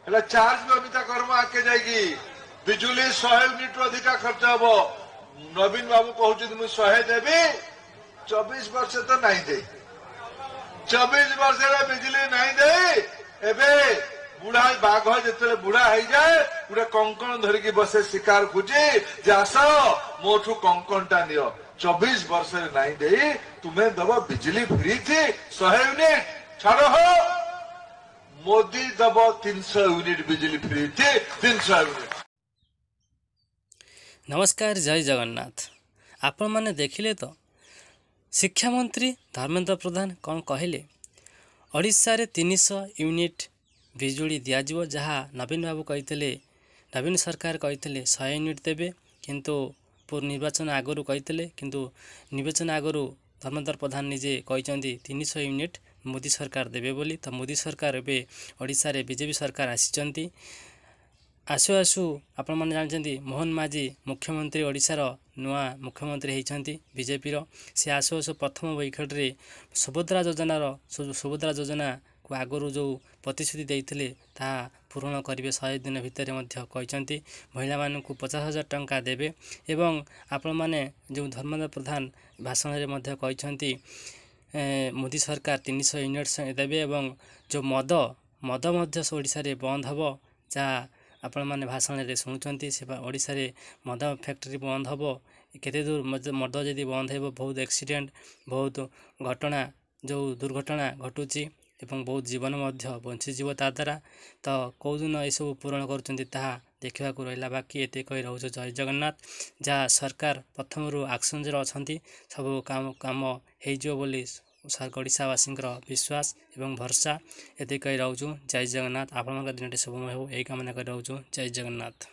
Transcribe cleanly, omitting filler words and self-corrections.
हेला charge भी अमिता कर्म आके जाएगी बिजुली 100 यूनिट अधिका खर्च हम नवीन बाबू कहते मुझे 100 देवी 24 वर्ष तो नहीं दे 24 वर्ष बिजली नहीं दे एबे बुढ़ा बाघ जो बुढ़ा हो जाए गोटे कंकण धरिकी बसे शिकार खोजे आस मोठू कंकण टा नियो 24 वर्ष नहीं दे तुम्हें दब बिजली फ्री थी 100 यूनिट छाड़ हो मोदी दब 300 यूनिट बिजली फ्री थी 300 यूनिट। नमस्कार जय जगन्नाथ। आपण माने देखिले तो शिक्षा मंत्री धर्मेंद्र प्रधान कौन कहले ओडिशा रे 300 यूनिट बिजुली दियाजिवो जहाँ नवीन बाबू कहते नवीन सरकार कहते 100 यूनिट देवे किंतु पूर्व निर्वाचन आगरू कहते किंतु निर्वाचन आगरू धर्मेंद्र प्रधान निजे कहते 300 यूनिट मोदी सरकार देवे बोली। तो मोदी सरकार एवं ओडिशा रे बीजेपी सरकार आसी आसु आसु आपण मैंने जानते मोहन माझी मुख्यमंत्री ओडिशार नुआ मुख्यमंत्री होती बीजेपी सी आसु आसु प्रथम बैठक सुभद्रा योजना को आगरू जो प्रतिश्रुति देते पूरण करेंगे 100 दिन भितर कहते महिला मानक 50,000 टंका देवे एवं आपण मैंने जो धर्मेंद्र प्रधान भाषण में कहते मोदी सरकार 300 यूनिट देवे एवं जो मद ओडिशा रे बंद हम जहाँ आपण मैंने भाषण में शुणुंट से ओडिशा रे मद फैक्ट्री बंद हम केते दूर मद जदि बंद हो बहुत एक्सीडेंट बहुत घटना जो दुर्घटना घटुची एवं बहुत जीवन बंचीज ता द्वारा तो कौ दिन यू पूरण कर देखा रहा बाकी एत कही रोच जय जगन्नाथ जहाँ सरकार प्रथम आक्शन अच्छा सब काम होली ओडिशावासी विश्वास एवं भरसा एत कही रोचु जय जगन्नाथ। आपण दिन शुभमय हो यही कामना कर रोचु जय जगन्नाथ।